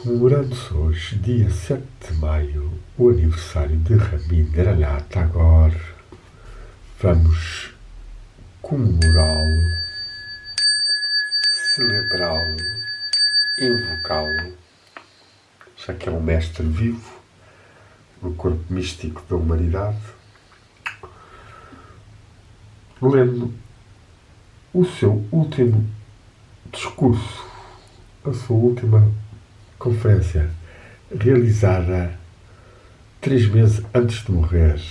Comemorando-se hoje, dia 7 de maio, o aniversário de Rabindranath Tagore, vamos comemorá-lo, celebrá-lo, invocá-lo, já que é um mestre vivo no corpo místico da humanidade, lendo o seu último discurso, a sua última conferência, realizada 3 meses antes de morrer,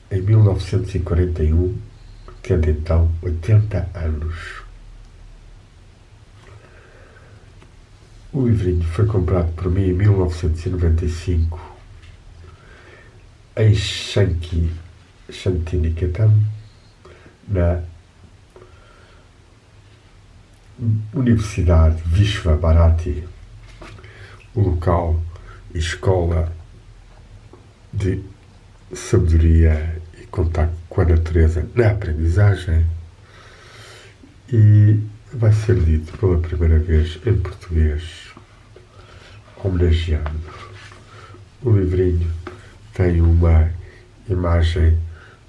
em 1941, tendo então 80 anos. O livrinho foi comprado por mim em 1995 em Shantiniketan, na Universidade Vishva Bharati, o local e escola de sabedoria e contacto com a natureza na aprendizagem, e vai ser lido pela primeira vez em português, homenageando. O livrinho tem uma imagem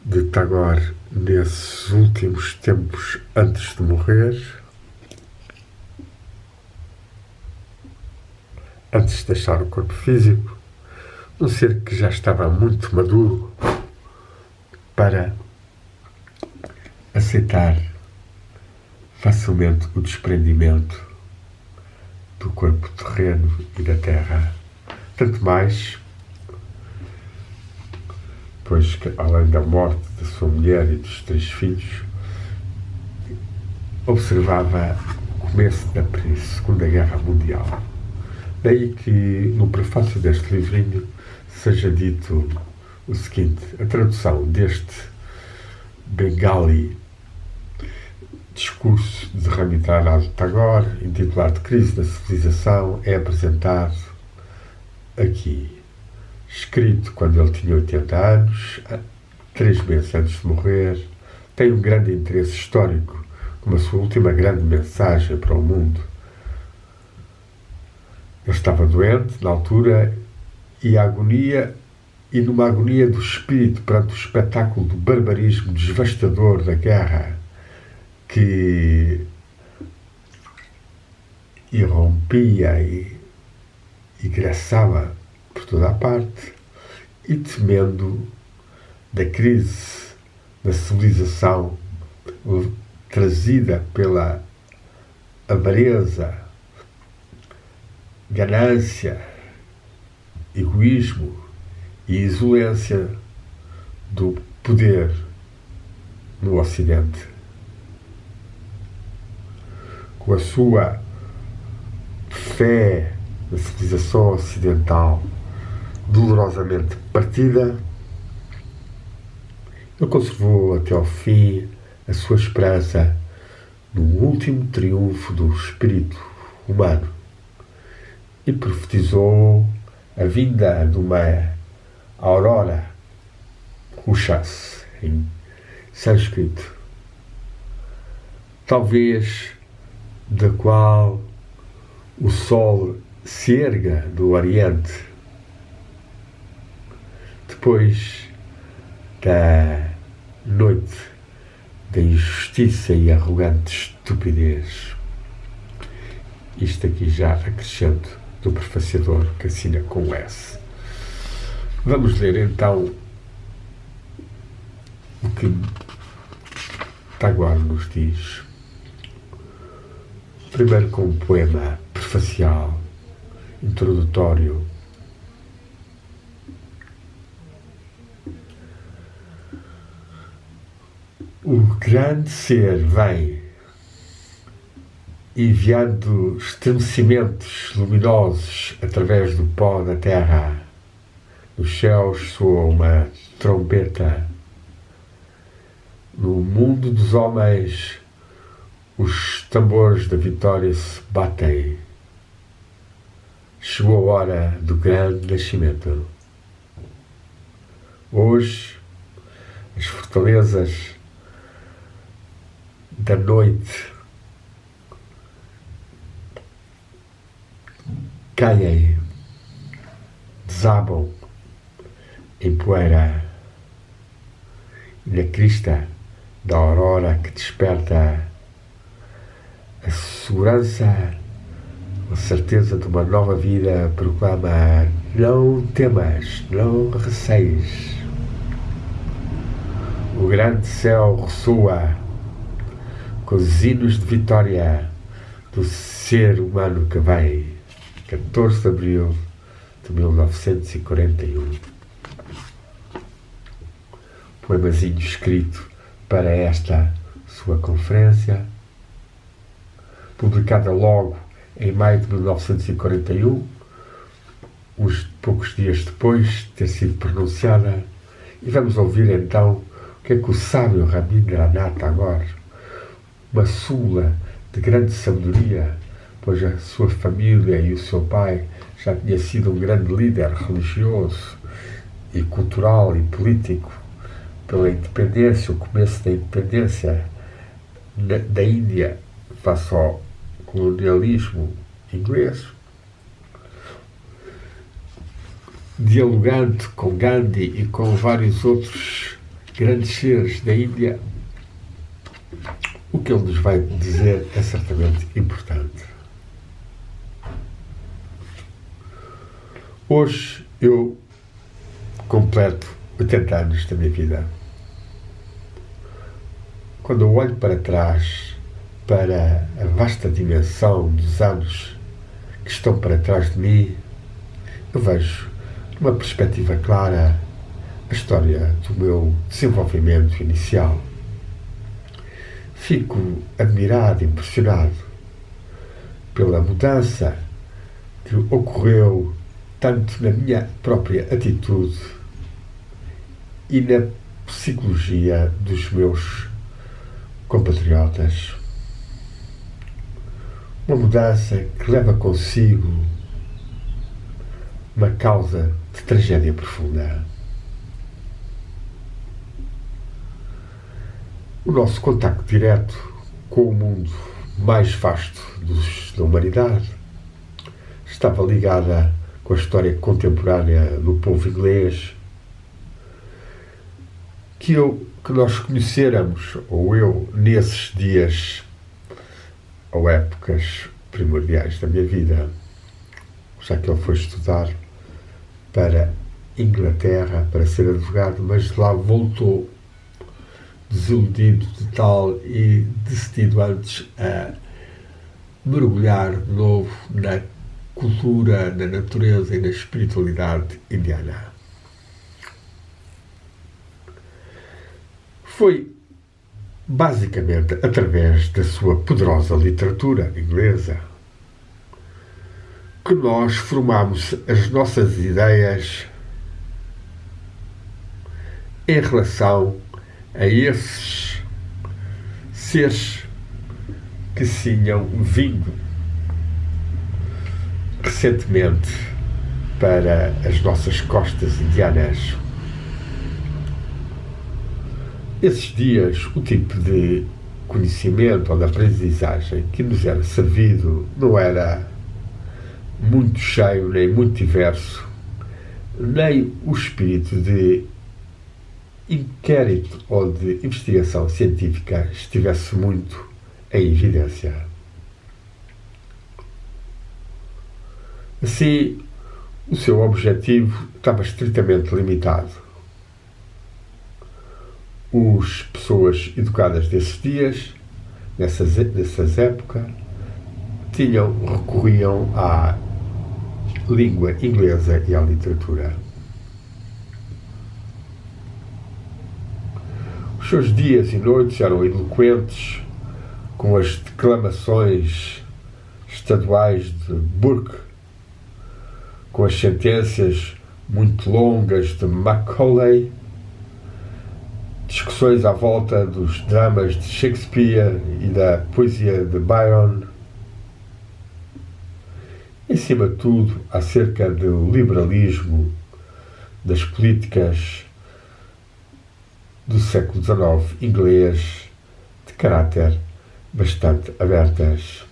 de Tagore nesses últimos tempos antes de morrer, antes de deixar o corpo físico, um ser que já estava muito maduro para aceitar facilmente o desprendimento do corpo terreno e da terra. Tanto mais, pois que, além da morte da sua mulher e dos 3 filhos, observava o começo da Segunda Guerra Mundial. Daí que, no prefácio deste livrinho, seja dito o seguinte: a tradução deste bengali discurso de Rabindranath Tagore, intitulado Crise da Civilização, é apresentado aqui. Escrito quando ele tinha 80 anos, 3 meses antes de morrer, tem um grande interesse histórico, como a sua última grande mensagem para o mundo. Ele estava doente na altura e numa agonia do espírito perante o espetáculo do barbarismo devastador da guerra que irrompia e graçava por toda a parte, e temendo da crise da civilização trazida pela avareza, ganância, egoísmo e exulência do poder no Ocidente. Com a sua fé na civilização ocidental dolorosamente partida, ele conservou até ao fim a sua esperança no último triunfo do espírito humano e profetizou a vinda de uma aurora, Ushas, em sânscrito, talvez da qual o sol se erga do Oriente, depois da noite da injustiça e arrogante estupidez. Isto aqui já acrescento do prefaciador, que assina com S. Vamos ler então o que Tagore nos diz. Primeiro com um poema prefacial, introdutório. O grande ser vem enviando estremecimentos luminosos através do pó da terra. Nos céus soa uma trombeta. No mundo dos homens, os tambores da vitória se batem. Chegou a hora do grande nascimento. Hoje, as fortalezas da noite caem, desabam em poeira, e na crista da aurora que desperta a segurança, a certeza de uma nova vida, proclama: não temas, não receies. O grande céu ressoa com os hinos de vitória do ser humano que vem. 14 de abril de 1941. Poemazinho escrito para esta sua conferência, publicada logo em maio de 1941, uns poucos dias depois de ter sido pronunciada. E vamos ouvir então o que é que o sábio Rabindranath Tagore, uma súmula de grande sabedoria, pois a sua família e o seu pai já tinha sido um grande líder religioso e cultural e político pela independência, o começo da independência da Índia face ao colonialismo inglês, dialogando com Gandhi e com vários outros grandes seres da Índia. O que ele nos vai dizer é certamente importante. Hoje eu completo 80 anos da minha vida. Quando eu olho para trás, para a vasta dimensão dos anos que estão para trás de mim, eu vejo, numa perspectiva clara, a história do meu desenvolvimento inicial. Fico admirado, impressionado pela mudança que ocorreu tanto na minha própria atitude e na psicologia dos meus compatriotas. Uma mudança que leva consigo uma causa de tragédia profunda. O nosso contacto direto com o mundo mais vasto da humanidade estava ligada com a história contemporânea do povo inglês, que nós conhecêramos, ou eu, nesses dias ou épocas primordiais da minha vida, já que ele foi estudar para Inglaterra para ser advogado, mas de lá voltou desiludido de tal e decidido antes a mergulhar de novo na cultura, na natureza e na espiritualidade indiana. Foi basicamente através da sua poderosa literatura inglesa que nós formamos as nossas ideias em relação a esses seres que tinham vindo recentemente para as nossas costas indianas. Esses dias, o tipo de conhecimento ou de aprendizagem que nos era servido não era muito cheio, nem muito diverso, nem o espírito de inquérito ou de investigação científica estivesse muito em evidência. Assim, o seu objetivo estava estritamente limitado. As pessoas educadas desses dias, nessas épocas, recorriam à língua inglesa e à literatura. Os seus dias e noites eram eloquentes com as declamações estaduais de Burke, com as sentenças muito longas de Macaulay, discussões à volta dos dramas de Shakespeare e da poesia de Byron, em cima de tudo acerca do liberalismo, das políticas do século XIX inglês, de caráter bastante abertas.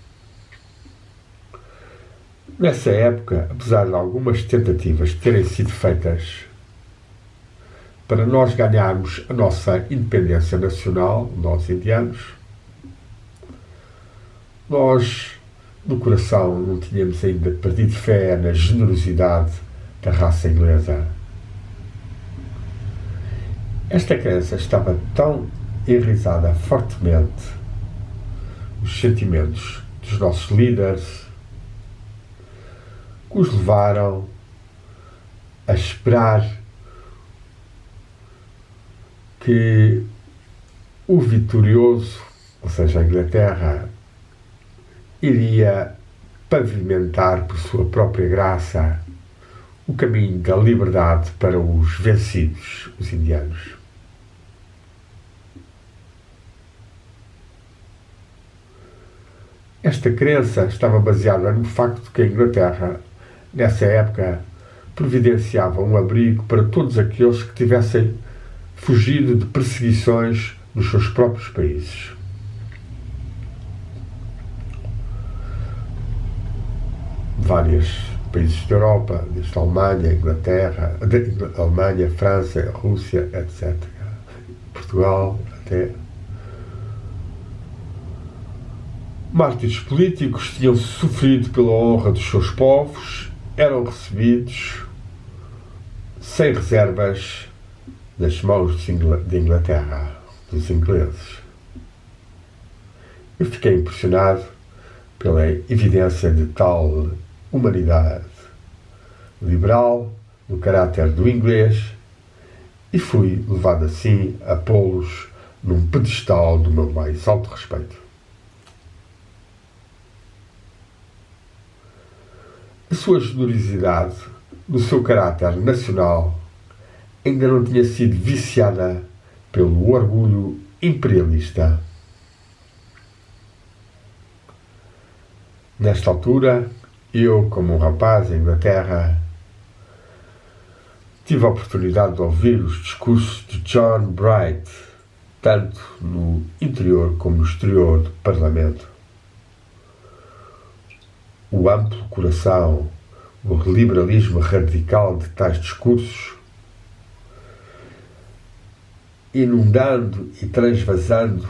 Nessa época, apesar de algumas tentativas terem sido feitas para nós ganharmos a nossa independência nacional, nós indianos, nós, no coração, não tínhamos ainda perdido fé na generosidade da raça inglesa. Esta crença estava tão enraizada fortemente nos sentimentos dos nossos líderes que os levaram a esperar que o vitorioso, ou seja, a Inglaterra, iria pavimentar por sua própria graça o caminho da liberdade para os vencidos, os indianos. Esta crença estava baseada no facto que a Inglaterra, nessa época, providenciava um abrigo para todos aqueles que tivessem fugido de perseguições nos seus próprios países. Vários países da Europa, desde a Alemanha, Inglaterra, Alemanha, França, Rússia, etc. Portugal, até. Mártires políticos tinham sofrido pela honra dos seus povos, eram recebidos sem reservas nas mãos de Inglaterra, dos ingleses. Eu fiquei impressionado pela evidência de tal humanidade liberal no caráter do inglês e fui levado assim a pô-los num pedestal do meu mais alto respeito. A sua generosidade, no seu caráter nacional, ainda não tinha sido viciada pelo orgulho imperialista. Nesta altura, eu, como um rapaz em Inglaterra, tive a oportunidade de ouvir os discursos de John Bright, tanto no interior como no exterior do Parlamento. O amplo coração, o liberalismo radical de tais discursos, inundando e transvasando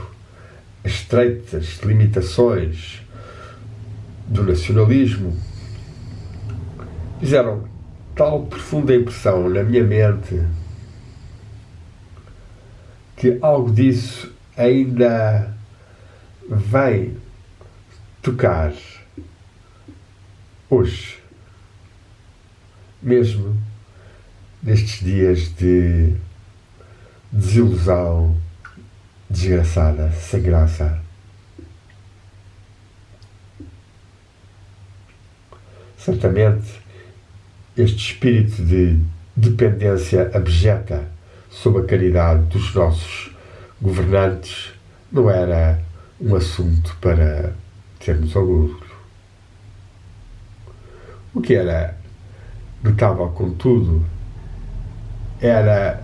as estreitas limitações do nacionalismo, fizeram tal profunda impressão na minha mente que algo disso ainda vem tocar hoje, mesmo nestes dias de desilusão desgraçada, sem graça. Certamente, este espírito de dependência abjeta sob a caridade dos nossos governantes não era um assunto para termos orgulho. O que era notável, contudo, era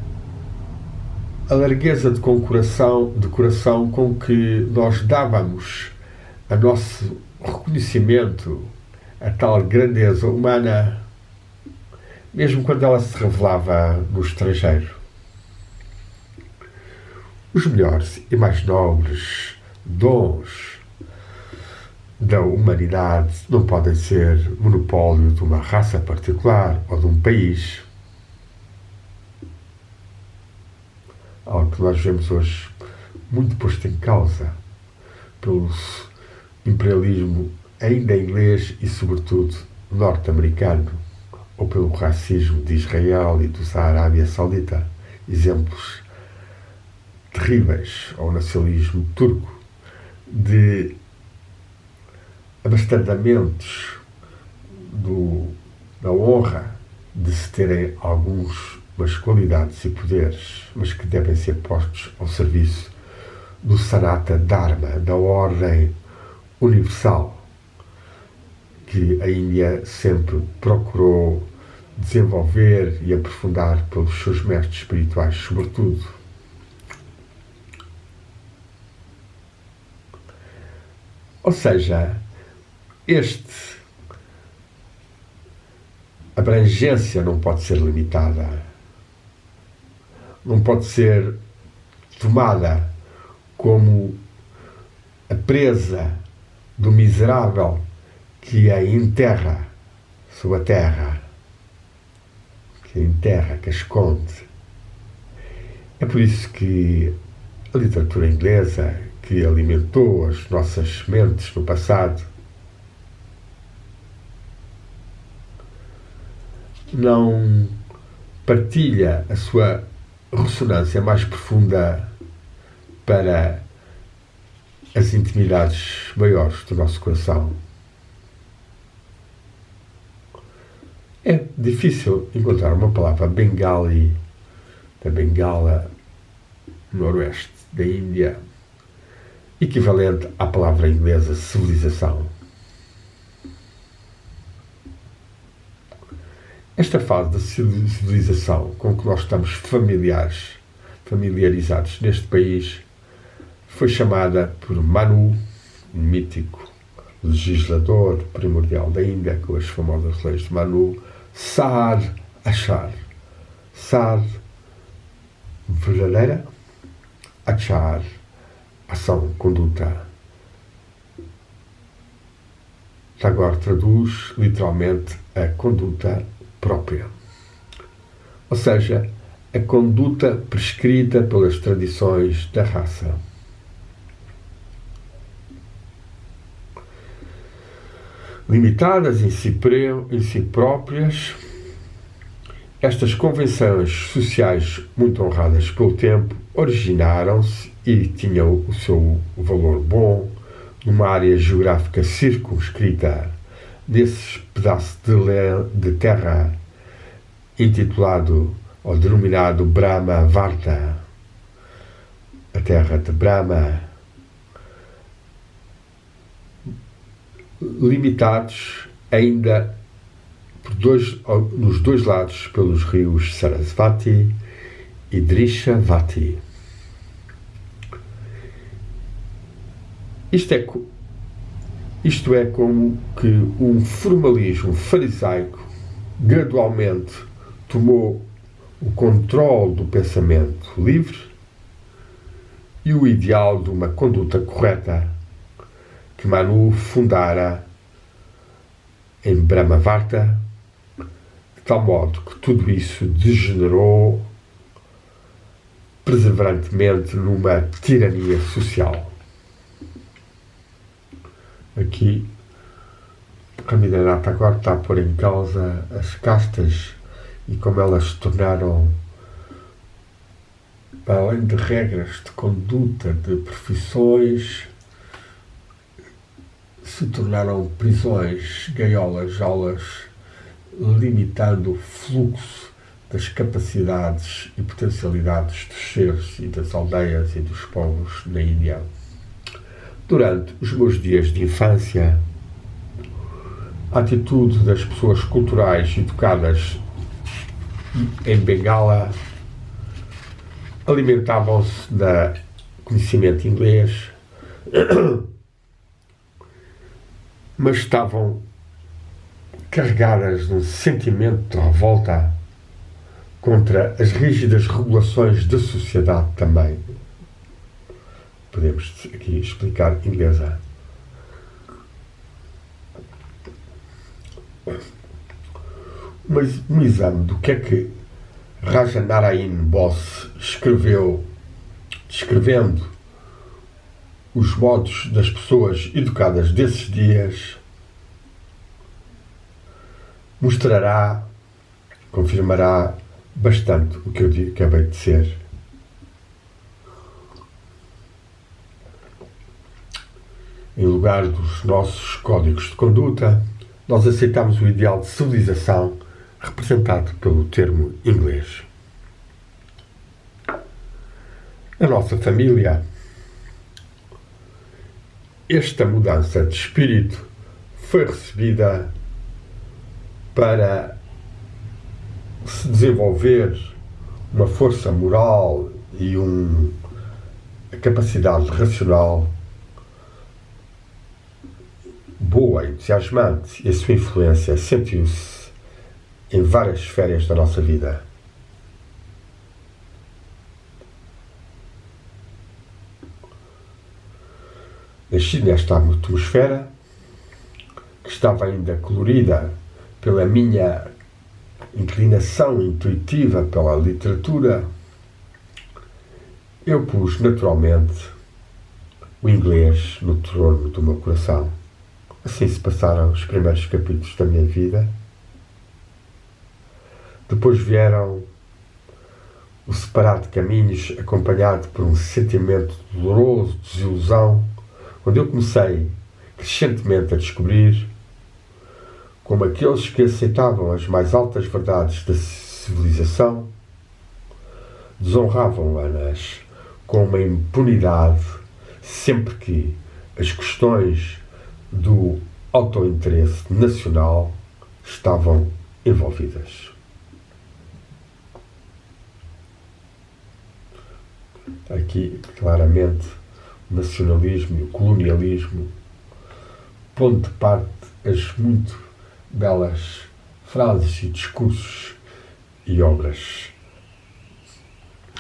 a largueza de coração com que nós dávamos a nosso reconhecimento a tal grandeza humana, mesmo quando ela se revelava no estrangeiro. Os melhores e mais nobres dons da humanidade não podem ser monopólio de uma raça particular ou de um país. Algo que nós vemos hoje muito posto em causa pelo imperialismo ainda inglês e, sobretudo, norte-americano, ou pelo racismo de Israel e da Arábia Saudita. Exemplos terríveis ao nacionalismo turco de abastardamentos da honra de se terem algumas qualidades e poderes, mas que devem ser postos ao serviço do Sanata Dharma, da ordem universal, que a Índia sempre procurou desenvolver e aprofundar pelos seus mestres espirituais, sobretudo. Ou seja, este abrangência não pode ser limitada, não pode ser tomada como a presa do miserável que a enterra sob a terra, que a enterra, que a esconde. É por isso que a literatura inglesa, que alimentou as nossas mentes no passado, não partilha a sua ressonância mais profunda para as intimidades maiores do nosso coração. É difícil encontrar uma palavra bengali, da Bengala, noroeste da Índia, equivalente à palavra inglesa civilização. Esta fase da civilização com que nós estamos familiarizados neste país foi chamada por Manu, um mítico legislador primordial da Índia, com as famosas leis de Manu, Sad Achar. Sad, verdadeira, Achar, ação, conduta. Tagore traduz literalmente a conduta própria, ou seja, a conduta prescrita pelas tradições da raça. Limitadas em si próprias, estas convenções sociais muito honradas pelo tempo originaram-se e tinham o seu valor bom numa área geográfica circunscrita desse pedaço de terra intitulado ou denominado Brahma Varta, a terra de Brahma, limitados ainda nos dois lados pelos rios Sarasvati e Drishavati. Isto é como que um formalismo farisaico gradualmente tomou o controle do pensamento livre e o ideal de uma conduta correta que Manu fundara em Brahmavarta, de tal modo que tudo isso degenerou perseverantemente numa tirania social. Aqui, Rabindranath Tagore está a pôr em causa as castas e como elas se tornaram, para além de regras de conduta, de profissões, se tornaram prisões, gaiolas, jaulas, limitando o fluxo das capacidades e potencialidades dos seres e das aldeias e dos povos na Índia. Durante os meus dias de infância, a atitude das pessoas culturais educadas em Bengala alimentavam-se de conhecimento inglês, mas estavam carregadas de um sentimento de revolta contra as rígidas regulações da sociedade também. Podemos aqui explicar inglesa. Mas um exame do que é que Rajanarayan Bose escreveu, descrevendo os modos das pessoas educadas desses dias, mostrará, confirmará bastante o que eu acabei de dizer. Em lugar dos nossos códigos de conduta, nós aceitamos o ideal de civilização representado pelo termo inglês. Na nossa família, esta mudança de espírito foi recebida para se desenvolver uma força moral e a capacidade racional boa, entusiasmante, e a sua influência sentiu-se em várias esferas da nossa vida. Nasci nesta atmosfera que estava ainda colorida pela minha inclinação intuitiva pela literatura. Eu pus naturalmente o inglês no trono do meu coração. Assim se passaram os primeiros capítulos da minha vida. Depois vieram o separar de caminhos, acompanhado por um sentimento doloroso de desilusão, quando eu comecei crescentemente a descobrir como aqueles que aceitavam as mais altas verdades da civilização desonravam-nas com uma impunidade sempre que as questões do autointeresse nacional estavam envolvidas. Aqui, claramente, o nacionalismo e o colonialismo pondo de parte as muito belas frases e discursos e obras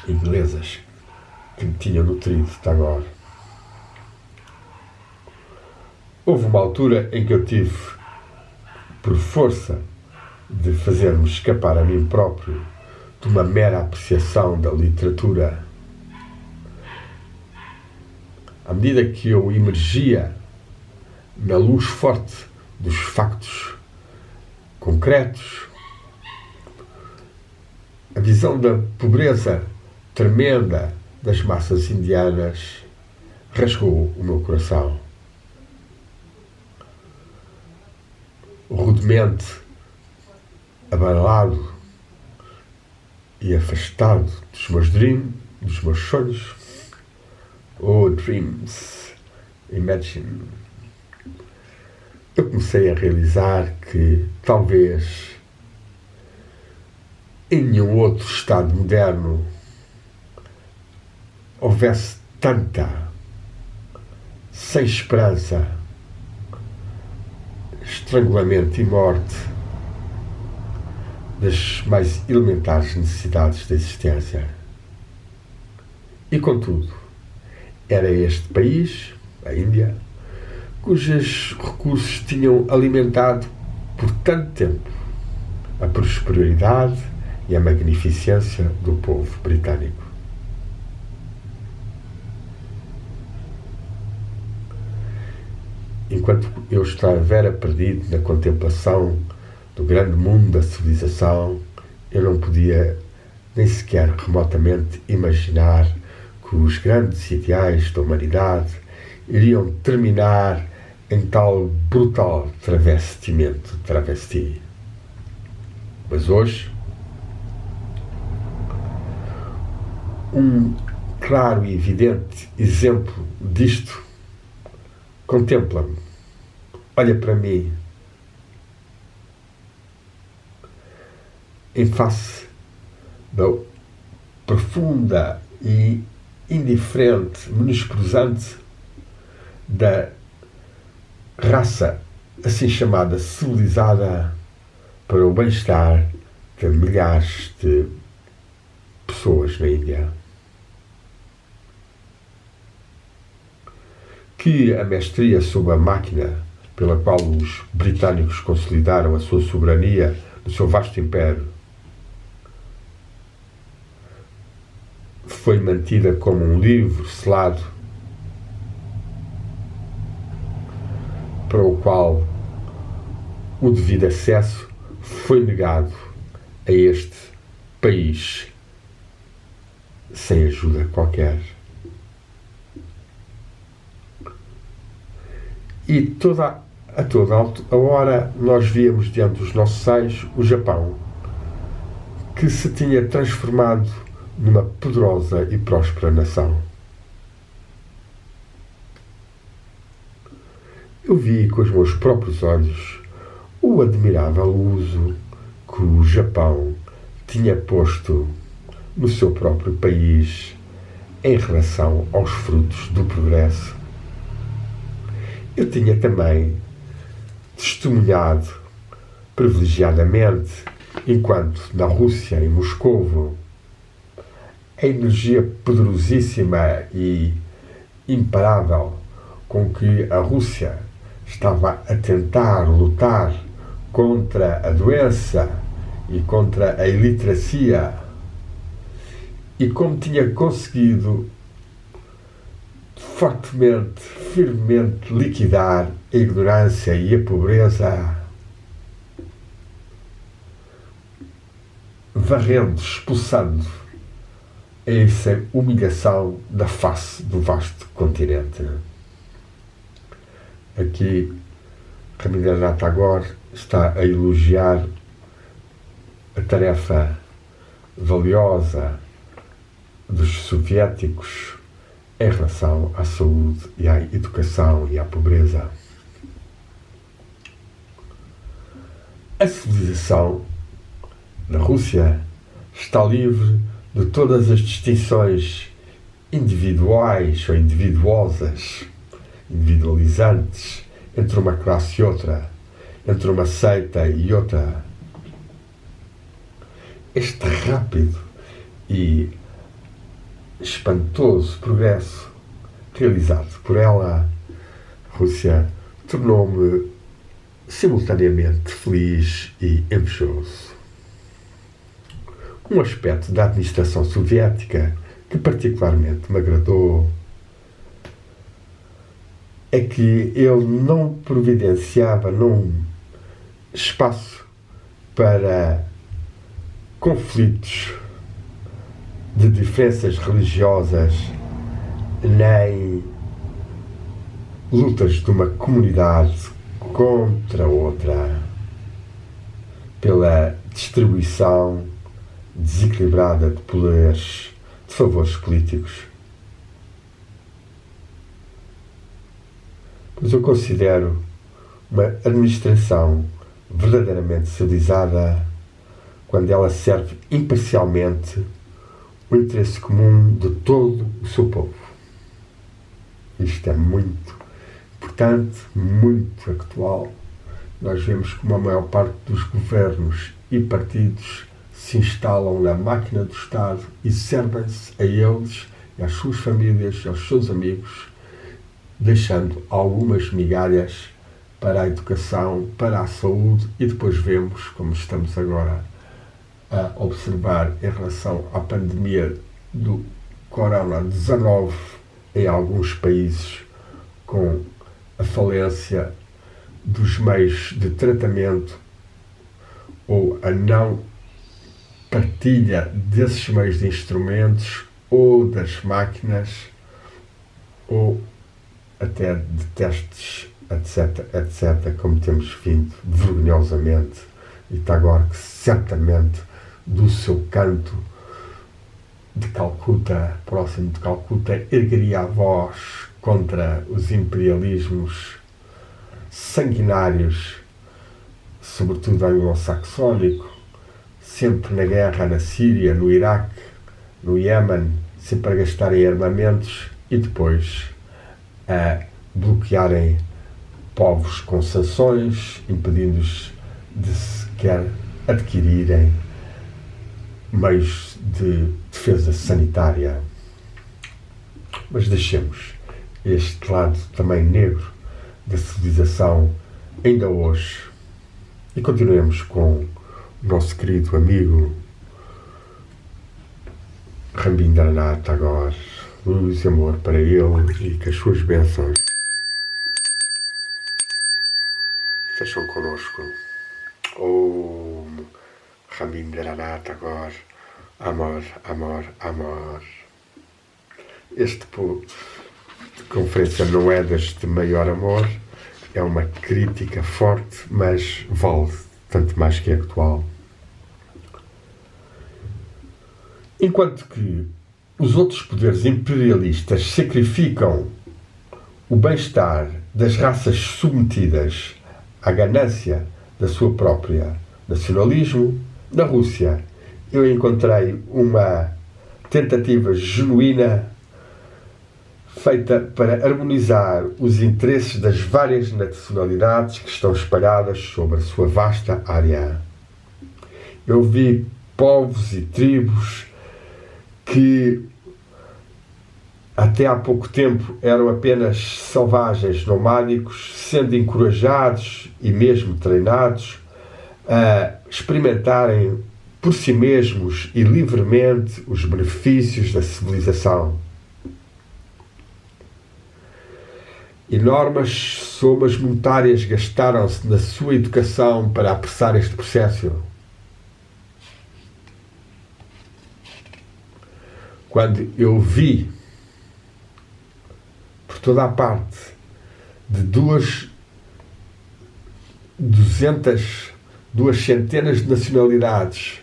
inglesas que me tinham nutrido até agora. Houve uma altura em que eu tive, por força de fazer-me escapar a mim próprio de uma mera apreciação da literatura, à medida que eu emergia na luz forte dos factos concretos, a visão da pobreza tremenda das massas indianas rasgou o meu coração. Rudemente abalado e afastado dos meus dos meus sonhos. Oh, dreams, imagine. Eu comecei a realizar que talvez em nenhum outro Estado moderno houvesse tanta sem esperança, estrangulamento e morte das mais elementares necessidades da existência. E contudo, era este país, a Índia, cujos recursos tinham alimentado por tanto tempo a prosperidade e a magnificência do povo britânico. Enquanto eu estivera perdido na contemplação do grande mundo da civilização, eu não podia nem sequer remotamente imaginar que os grandes ideais da humanidade iriam terminar em tal brutal travesti. Mas hoje, um claro e evidente exemplo disto contempla-me, olha para mim, em face da profunda e indiferente, menosprezante da raça assim chamada civilizada para o bem-estar de milhares de pessoas na Índia. Que a mestria sobre a máquina pela qual os britânicos consolidaram a sua soberania no seu vasto império foi mantida como um livro selado para o qual o devido acesso foi negado a este país sem ajuda qualquer. E a toda a hora nós víamos diante dos nossos olhos o Japão, que se tinha transformado numa poderosa e próspera nação. Eu vi com os meus próprios olhos o admirável uso que o Japão tinha posto no seu próprio país em relação aos frutos do progresso. Eu tinha também testemunhado privilegiadamente enquanto na Rússia, em Moscovo, a energia poderosíssima e imparável com que a Rússia estava a tentar lutar contra a doença e contra a iliteracia, e como tinha conseguido fortemente, firmemente liquidar a ignorância e a pobreza, varrendo, expulsando essa humilhação da face do vasto continente. Aqui, Rabindranath Tagore está a elogiar a tarefa valiosa dos soviéticos em relação à saúde e à educação e à pobreza. A civilização na Rússia está livre de todas as distinções individuais ou individuosas, individualizantes, entre uma classe e outra, entre uma seita e outra. Este rápido e espantoso progresso realizado por ela, a Rússia, tornou-me simultaneamente feliz e envejoso. Um aspecto da administração soviética que particularmente me agradou é que ele não providenciava espaço para conflitos de diferenças religiosas, nem lutas de uma comunidade contra outra, pela distribuição desequilibrada de poderes, de favores políticos. Pois eu considero uma administração verdadeiramente civilizada quando ela serve imparcialmente o interesse comum de todo o seu povo. Isto é muito importante, muito atual. Nós vemos como a maior parte dos governos e partidos se instalam na máquina do Estado e servem-se a eles, às suas famílias, aos seus amigos, deixando algumas migalhas para a educação, para a saúde, e depois vemos, como estamos agora a observar em relação à pandemia do Corona-19 em alguns países, com a falência dos meios de tratamento ou a não partilha desses meios de instrumentos ou das máquinas ou até de testes, etc, etc, como temos vindo vergonhosamente, e Tagore, que certamente do seu canto de Calcuta, próximo de Calcuta, ergueria a voz contra os imperialismos sanguinários, sobretudo anglo-saxónico, sempre na guerra na Síria, no Iraque, no Iémen, sempre a gastarem armamentos e depois a bloquearem povos com sanções, impedindo-os de sequer adquirirem meios de defesa sanitária. Mas deixemos este lado também negro da civilização ainda hoje e continuemos com o nosso querido amigo Rabindranath Tagore. Luz e amor para ele e que as suas bênçãos sejam connosco. Om Rabindranath Tagore, amor, amor, amor. Este conferência não é deste maior amor, é uma crítica forte, mas vale tanto mais que é atual. Enquanto que os outros poderes imperialistas sacrificam o bem-estar das raças submetidas à ganância da sua própria nacionalismo, na Rússia eu encontrei uma tentativa genuína feita para harmonizar os interesses das várias nacionalidades que estão espalhadas sobre a sua vasta área. Eu vi povos e tribos que até há pouco tempo eram apenas selvagens nomádicos, sendo encorajados e mesmo treinados a experimentarem por si mesmos e livremente os benefícios da civilização. Enormes somas monetárias gastaram-se na sua educação para apressar este processo. Quando eu vi por toda a parte de duas centenas de nacionalidades,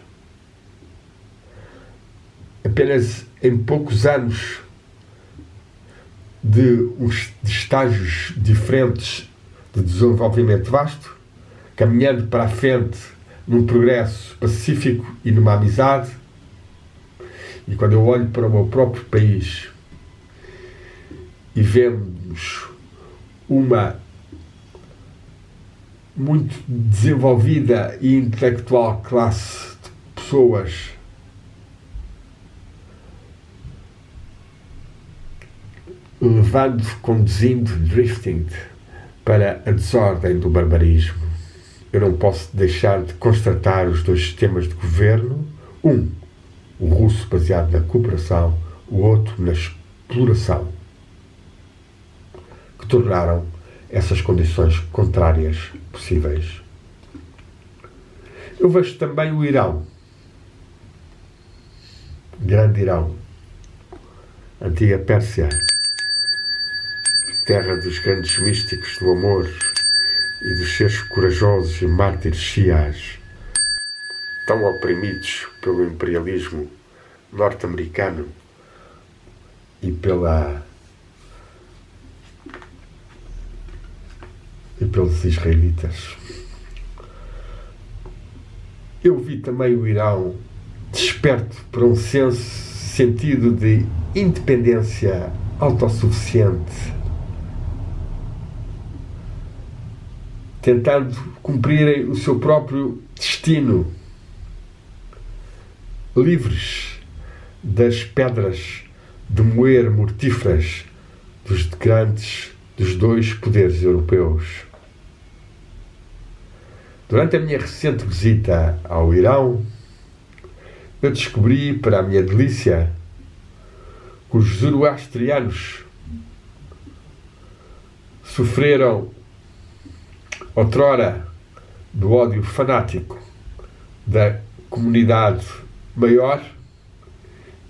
apenas em poucos anos, de estágios diferentes de desenvolvimento vasto, caminhando para a frente num progresso pacífico e numa amizade. E quando eu olho para o meu próprio país e vemos uma muito desenvolvida e intelectual classe de pessoas conduzindo, drifting para a desordem do barbarismo, eu não posso deixar de constatar os dois sistemas de governo, o russo baseado na cooperação, o outro na exploração, que tornaram essas condições contrárias possíveis. Eu vejo também o Irão, grande Irão, antiga Pérsia, terra dos grandes místicos do amor e dos seres corajosos e mártires xiás, tão oprimidos pelo imperialismo norte-americano e pelos israelitas. Eu vi também o Irão desperto para um sentido de independência autossuficiente, tentando cumprirem o seu próprio destino, livres das pedras de moer mortíferas dos dois poderes europeus. Durante a minha recente visita ao Irão, eu descobri, para a minha delícia, que os zoroastrianos sofreram outrora do ódio fanático da comunidade maior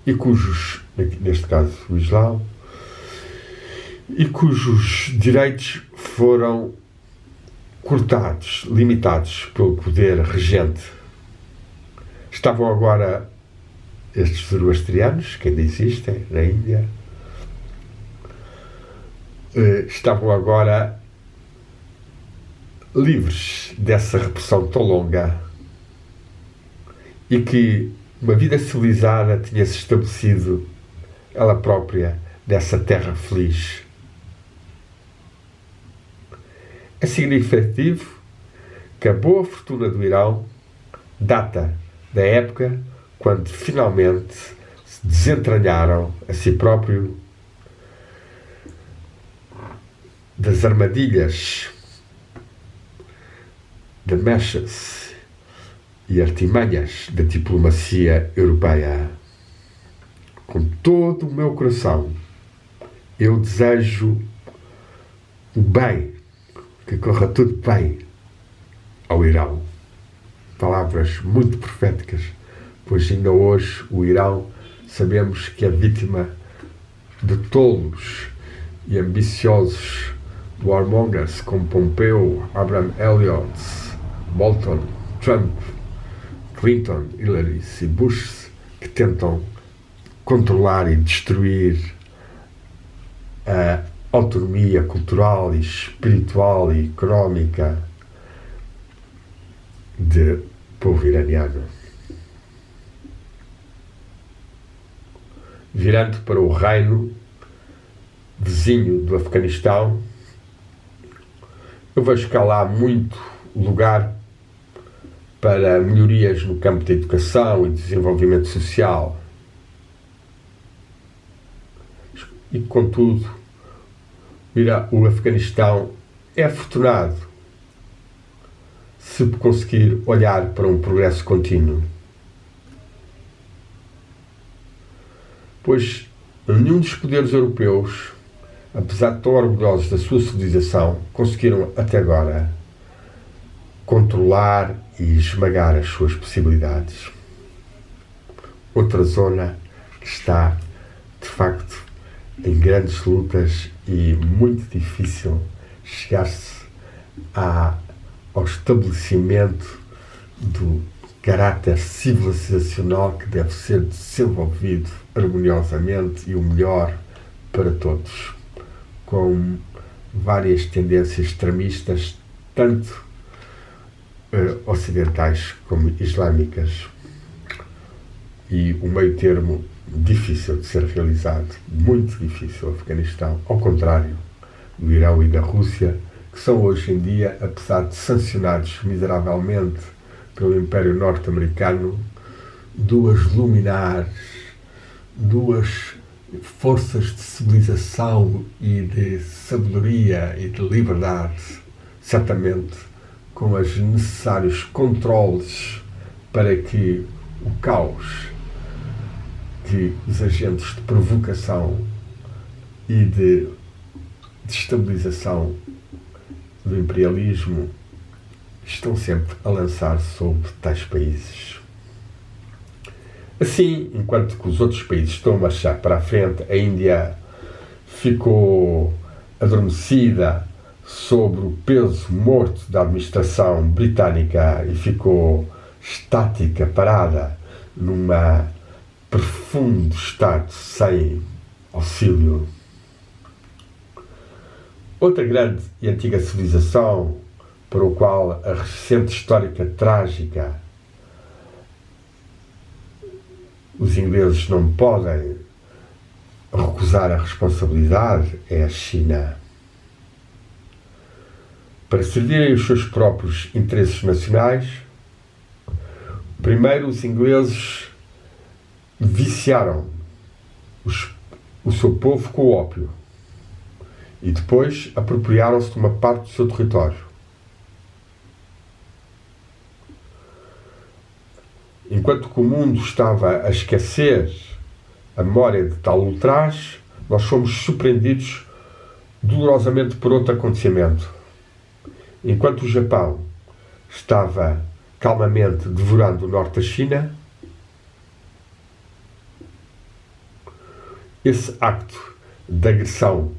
e cujos, neste caso o Islão, e cujos direitos foram cortados, limitados pelo poder regente. Estavam agora estes zoroastrianos, que ainda existem na Índia, estavam agora livres dessa repressão tão longa e que uma vida civilizada tinha-se estabelecido ela própria nessa terra feliz. É significativo que a boa fortuna do Irão data da época quando finalmente se desentranharam a si próprio das armadilhas, de mechas e artimanhas da diplomacia europeia. Com todo o meu coração, eu desejo o bem, que corra tudo bem ao Irão. Palavras muito proféticas, pois ainda hoje o Irão sabemos que é vítima de tolos e ambiciosos warmongers como Pompeo, Abraham Elliot, Bolton, Trump, Clinton, Hillary e Bush, que tentam controlar e destruir a autonomia cultural e espiritual e económica do povo iraniano. Virando para o reino vizinho do Afeganistão, eu vejo que há lá muito lugar para melhorias no campo da educação e desenvolvimento social. E, contudo, o Afeganistão é afortunado se conseguir olhar para um progresso contínuo. Pois nenhum dos poderes europeus, apesar de tão orgulhosos da sua civilização, conseguiram até agora controlar e esmagar as suas possibilidades. Outra zona que está, de facto, em grandes lutas e muito difícil chegar-se ao estabelecimento do caráter civilizacional que deve ser desenvolvido harmoniosamente e o melhor para todos, com várias tendências extremistas, tanto ocidentais como islâmicas, e o meio termo difícil de ser realizado, muito difícil. O Afeganistão, ao contrário do Irão e da Rússia, que são hoje em dia, apesar de sancionados miseravelmente pelo Império Norte-Americano, duas luminares, duas forças de civilização e de sabedoria e de liberdade, certamente com os necessários controles para que o caos que os agentes de provocação e de destabilização do imperialismo estão sempre a lançar sobre tais países. Assim, enquanto que os outros países estão a marchar para a frente, a Índia ficou adormecida sobre o peso morto da administração britânica e ficou estática, parada, numa profundo estado sem auxílio. Outra grande e antiga civilização, para o qual a recente histórica trágica os ingleses não podem recusar a responsabilidade, é a China. Para servirem os seus próprios interesses nacionais, primeiro os ingleses viciaram o seu povo com o ópio e depois apropriaram-se de uma parte do seu território. Enquanto que o mundo estava a esquecer a memória de tal ultraje, nós fomos surpreendidos dolorosamente por outro acontecimento. Enquanto o Japão estava calmamente devorando o norte da China, esse acto de agressão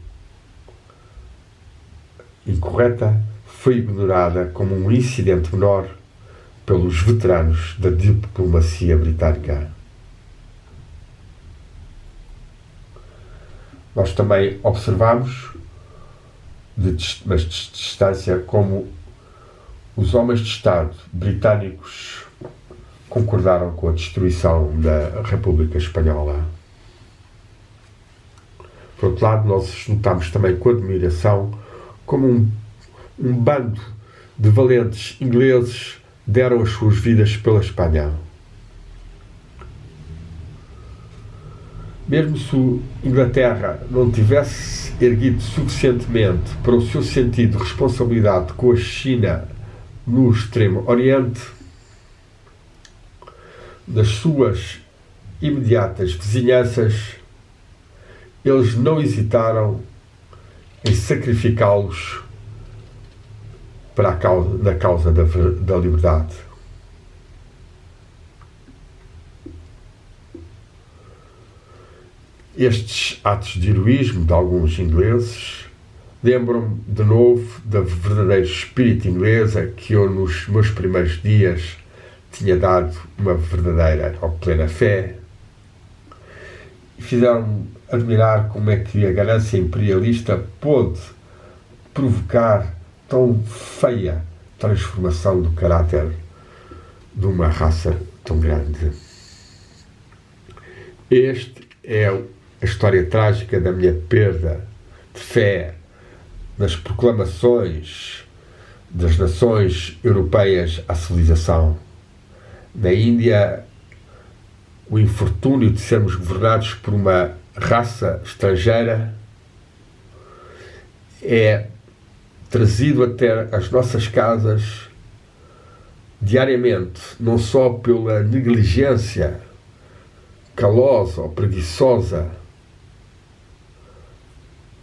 incorreta foi ignorada como um incidente menor pelos veteranos da diplomacia britânica. Nós também observamos, mas de distância, como os homens de Estado britânicos concordaram com a destruição da República Espanhola. Por outro lado, nós notamos também com admiração como um bando de valentes ingleses deram as suas vidas pela Espanha. Mesmo se a Inglaterra não tivesse erguido suficientemente para o seu sentido de responsabilidade com a China no Extremo Oriente, das suas imediatas vizinhanças, eles não hesitaram em sacrificá-los na causa da liberdade. Estes atos de heroísmo de alguns ingleses lembram-me de novo da verdadeiro espírito inglesa que eu nos meus primeiros dias tinha dado uma verdadeira ou plena fé, e fizeram-me admirar como é que a ganância imperialista pôde provocar tão feia transformação do caráter de uma raça tão grande. Este é a história trágica da minha perda de fé nas proclamações das nações europeias à civilização. Na Índia, o infortúnio de sermos governados por uma raça estrangeira é trazido até as nossas casas diariamente, não só pela negligência calosa ou preguiçosa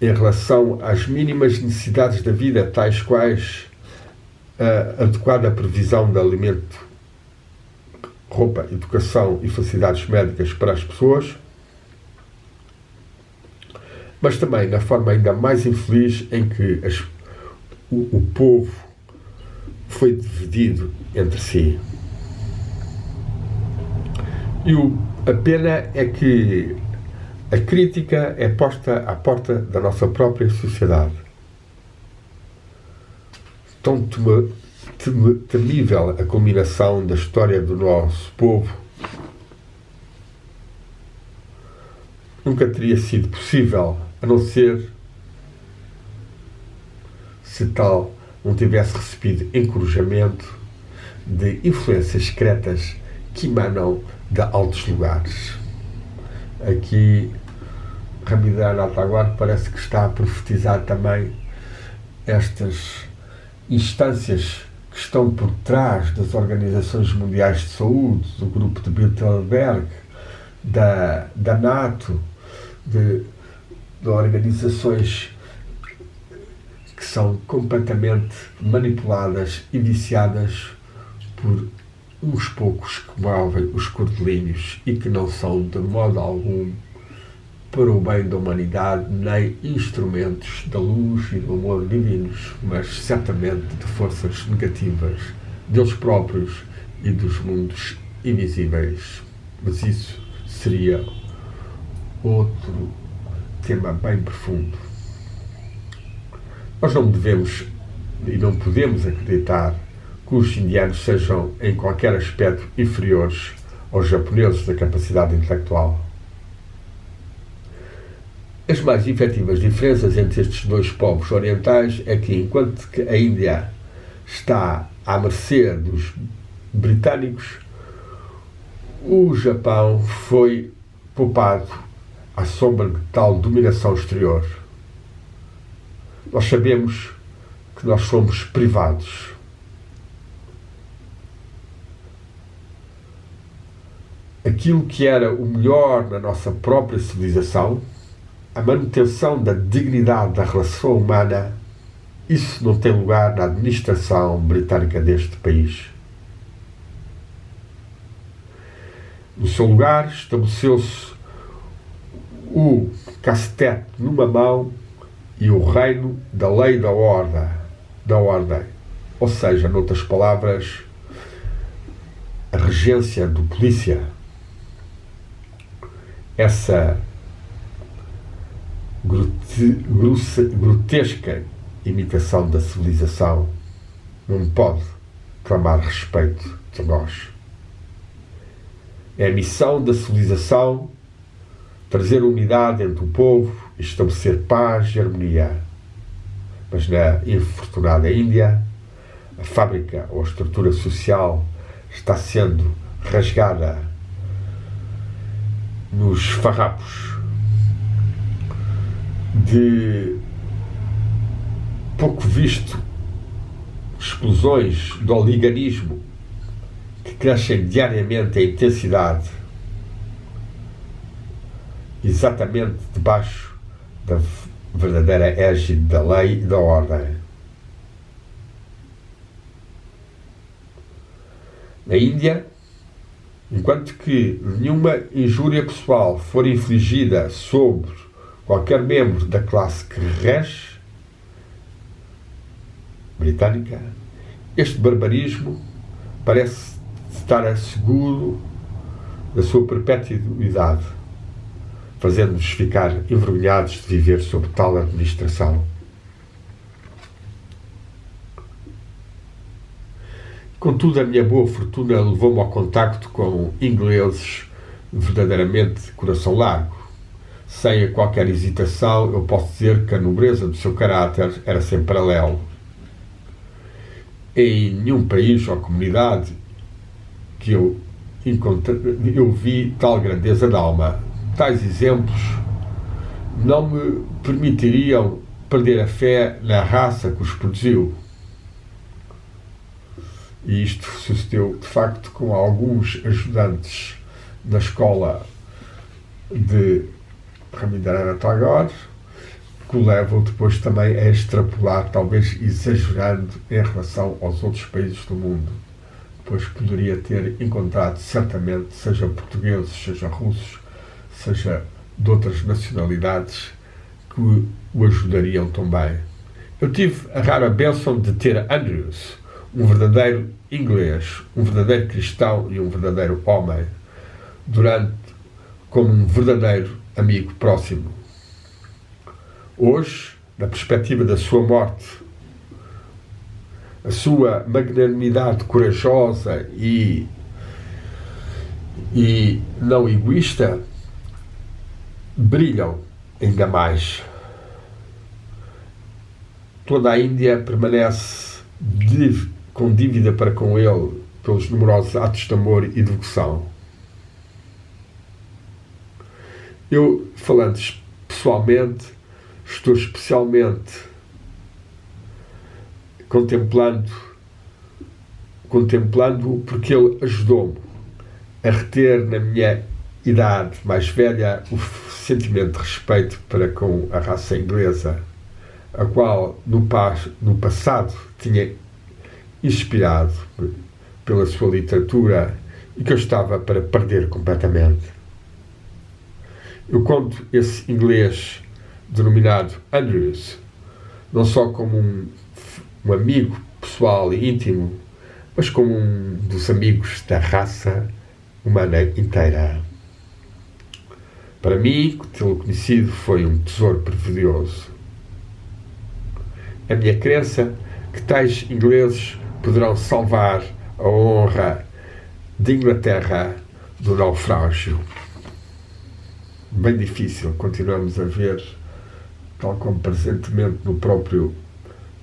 em relação às mínimas necessidades da vida, tais quais a adequada previsão de alimento, roupa, educação e facilidades médicas para as pessoas, mas também na forma ainda mais infeliz em que o povo foi dividido entre si. E a pena é que a crítica é posta à porta da nossa própria sociedade. Tão temível a culminação da história do nosso povo nunca teria sido possível, a não ser se tal não tivesse recebido encorajamento de influências secretas que emanam de altos lugares. Aqui, Ramidana Altaguar parece que está a profetizar também estas instâncias que estão por trás das organizações mundiais de saúde, do grupo de Bilderberg, da NATO, de organizações que são completamente manipuladas e viciadas por uns poucos que movem os cordelinhos e que não são de modo algum para o bem da humanidade, nem instrumentos da luz e do amor divinos, mas certamente de forças negativas deles próprios e dos mundos invisíveis. Mas isso seria outro tema bem profundo. Nós não devemos e não podemos acreditar que os indianos sejam em qualquer aspecto inferiores aos japoneses da capacidade intelectual. As mais efetivas diferenças entre estes dois povos orientais é que, enquanto que a Índia está à mercê dos britânicos, o Japão foi poupado à sombra de tal dominação exterior. Nós sabemos que nós somos privados. Aquilo que era o melhor na nossa própria civilização, a manutenção da dignidade da relação humana, isso não tem lugar na administração britânica deste país. No seu lugar, estabeleceu-se o cacetete numa mão e o reino da lei da ordem. Ou seja, noutras palavras, a regência do polícia. Essa grotesca imitação da civilização não pode clamar respeito de nós. É a missão da civilização trazer unidade entre o povo e estabelecer paz e harmonia. Mas na infortunada Índia, a fábrica ou a estrutura social está sendo rasgada nos farrapos de pouco visto explosões do oliganismo que crescem diariamente em intensidade, exatamente debaixo da verdadeira égide da lei e da ordem. Na Índia, enquanto que nenhuma injúria pessoal for infligida sobre qualquer membro da classe que rege britânica, este barbarismo parece estar seguro da sua perpetuidade, fazendo-nos ficar envergonhados de viver sob tal administração. Contudo, a minha boa fortuna levou-me ao contacto com ingleses verdadeiramente de coração largo. Sem qualquer hesitação, eu posso dizer que a nobreza do seu caráter era sem paralelo. Em nenhum país ou comunidade que eu vi tal grandeza de alma. Tais exemplos não me permitiriam perder a fé na raça que os produziu. E isto sucedeu, de facto, com alguns ajudantes na escola de Rabindranath Tagore, que o levam depois também a extrapolar, talvez exagerando em relação aos outros países do mundo, pois poderia ter encontrado certamente, seja portugueses, seja russos, seja de outras nacionalidades, que o ajudariam também. Eu tive a rara bênção de ter Andrews, um verdadeiro inglês, um verdadeiro cristão e um verdadeiro homem, como um verdadeiro amigo próximo. Hoje, na perspectiva da sua morte, a sua magnanimidade corajosa e não egoísta brilham ainda mais. Toda a Índia permanece com dívida para com ele pelos numerosos atos de amor e devoção. Eu, falando pessoalmente, estou especialmente contemplando-o porque ele ajudou-me a reter na minha idade mais velha o sentimento de respeito para com a raça inglesa, a qual no passado tinha inspirado pela sua literatura e que eu estava para perder completamente. Eu conto esse inglês denominado Andrews não só como um amigo pessoal e íntimo, mas como um dos amigos da raça humana inteira. Para mim, tê-lo conhecido foi um tesouro precioso. A minha crença que tais ingleses poderão salvar a honra de Inglaterra do naufrágio. Bem difícil, continuamos a ver, tal como presentemente no próprio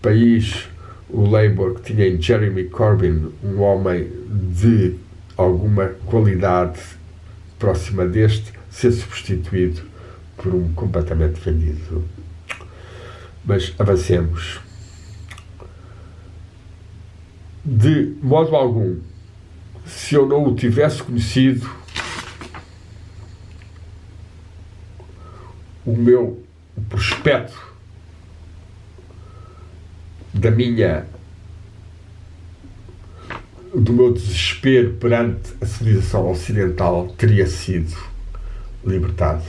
país, o Labour, que tinha em Jeremy Corbyn um homem de alguma qualidade próxima deste, ser substituído por um completamente vendido. Mas avancemos. De modo algum, se eu não o tivesse conhecido, o prospecto do meu desespero perante a civilização ocidental teria sido libertado.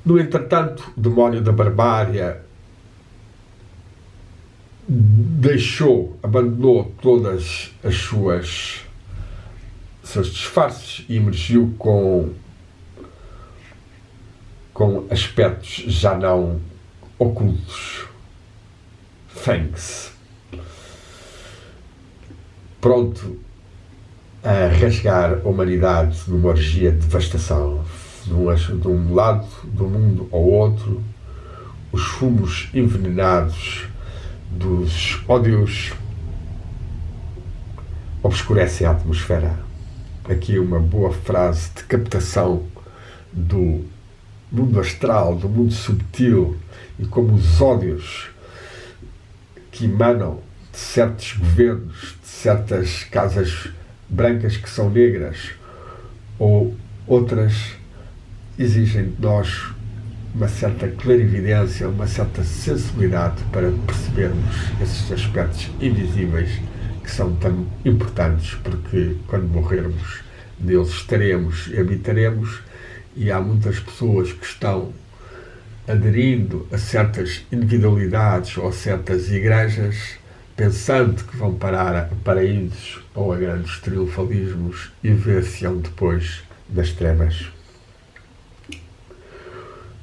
No entretanto, o demónio da barbárie abandonou todas as seus disfarces e emergiu com aspectos já não ocultos. Thanks. Pronto a rasgar a humanidade numa orgia de devastação. De um lado do mundo ao outro, os fumos envenenados dos ódios obscurecem a atmosfera. Aqui uma boa frase de captação do mundo astral, do mundo subtil, e como os ódios que emanam de certos governos, de certas casas brancas que são negras, ou outras, exigem de nós uma certa clarividência, uma certa sensibilidade para percebermos esses aspectos invisíveis que são tão importantes, porque quando morrermos neles estaremos e habitaremos, e há muitas pessoas que estão aderindo a certas individualidades ou a certas igrejas, pensando que vão parar a paraísos ou a grandes triunfalismos e ver-se-ão depois das trevas.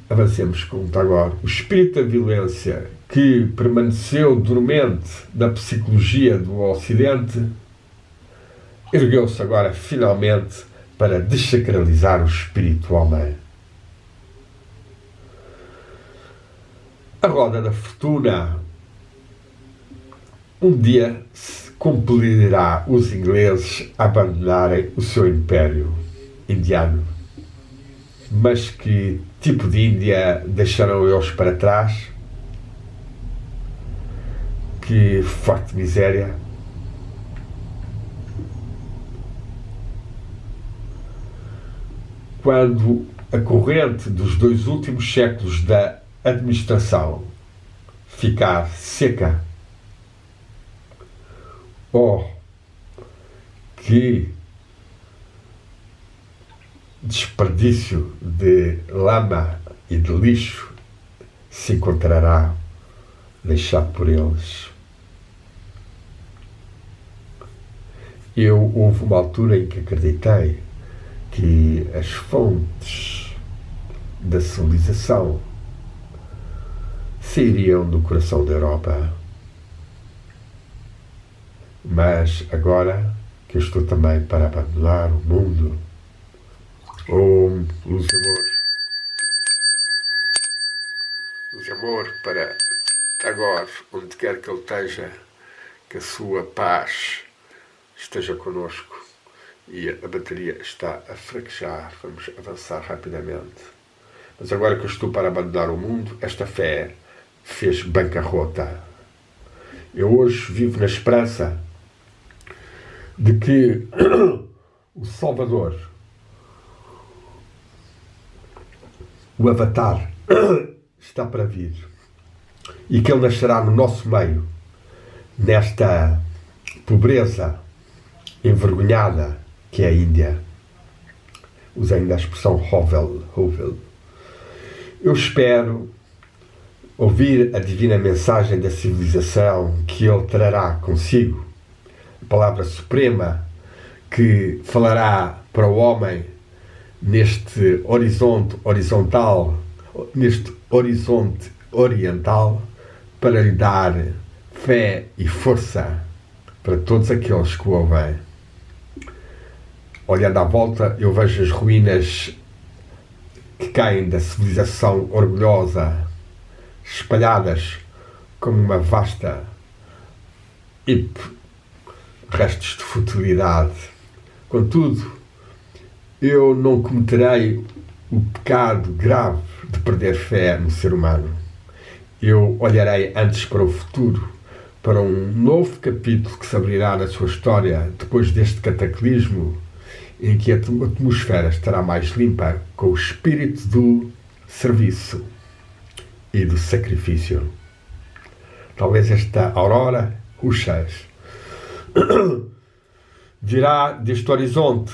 Avancemos com Tagore. O espírito da violência que permaneceu dormente na psicologia do Ocidente ergueu-se agora finalmente para desacralizar o espírito homem. A roda da fortuna um dia compelirá os ingleses a abandonarem o seu império indiano. Mas que tipo de Índia deixarão eles para trás? Que forte miséria! Quando a corrente dos 2 últimos séculos da administração ficar seca, que desperdício de lama e de lixo se encontrará deixado por eles. Houve uma altura em que acreditei que as fontes da civilização sairiam do coração da Europa. Mas agora que eu estou também para abandonar o mundo, luz e amor para agora, onde quer que ele esteja, que a sua paz esteja connosco. E a bateria está a fraquejar, vamos avançar rapidamente. Mas agora que eu estou para abandonar o mundo, esta fé fez bancarrota. Eu hoje vivo na esperança de que o Salvador, o Avatar, está para vir e que ele nascerá no nosso meio, nesta pobreza envergonhada que é a Índia. Usa ainda a expressão Hovel. Eu espero ouvir a divina mensagem da civilização que ele trará consigo, a palavra suprema que falará para o homem neste horizonte oriental, para lhe dar fé e força para todos aqueles que o ouvem. Olhando à volta, eu vejo as ruínas que caem da civilização orgulhosa, espalhadas como uma vasta restos de futilidade. Contudo, eu não cometerei o pecado grave de perder fé no ser humano. Eu olharei antes para o futuro, para um novo capítulo que se abrirá na sua história depois deste cataclismo, em que a atmosfera estará mais limpa com o espírito do serviço e do sacrifício. Talvez esta aurora, Ruxas, virá deste horizonte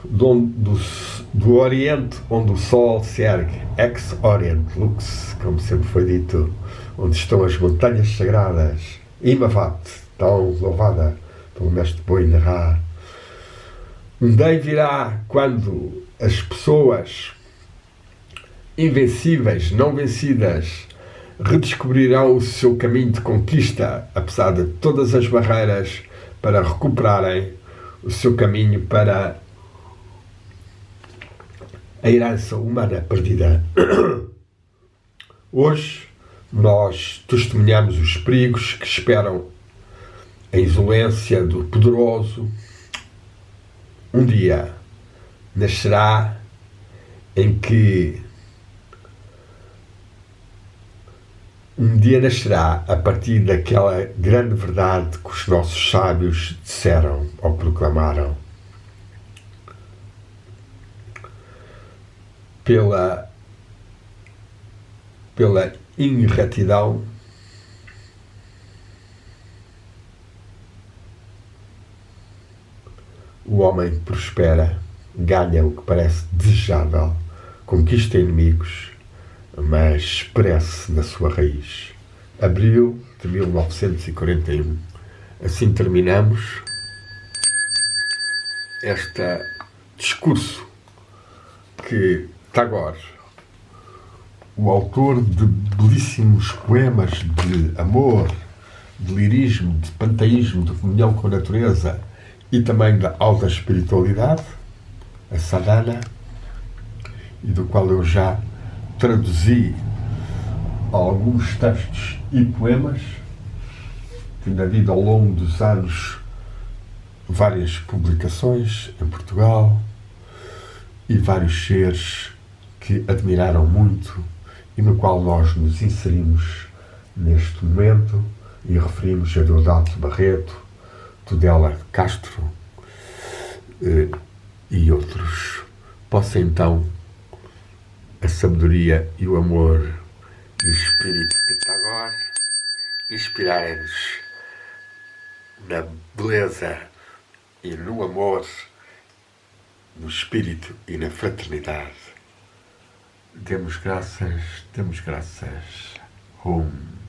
do Oriente, onde o Sol se ergue, ex-Orient Lux, como sempre foi dito, onde estão as montanhas sagradas, Imavat, tão louvada pelo mestre Boinará. Um dia virá quando as pessoas invencíveis, não vencidas, redescobrirão o seu caminho de conquista, apesar de todas as barreiras, para recuperarem o seu caminho para a herança humana perdida. Hoje nós testemunhamos os perigos que esperam a insolência do poderoso. Um dia nascerá a partir daquela grande verdade que os nossos sábios disseram ou proclamaram. Pela ingratidão, o homem prospera, ganha o que parece desejável, conquista inimigos, mas perece na sua raiz. Abril de 1941. Assim terminamos este discurso que Tagore, o autor de belíssimos poemas de amor, de lirismo, de panteísmo, de comunhão com a natureza e também da alta espiritualidade, a sadhana, e do qual eu já traduzi alguns textos e poemas, tendo havido ao longo dos anos várias publicações em Portugal e vários seres que admiraram muito e no qual nós nos inserimos neste momento e referimos a Deodato Barreto, Tudela Castro e outros. Possa então a sabedoria e o amor e o espírito de Tagore inspirarem-nos na beleza e no amor, no espírito e na fraternidade. Demos graças. Hum.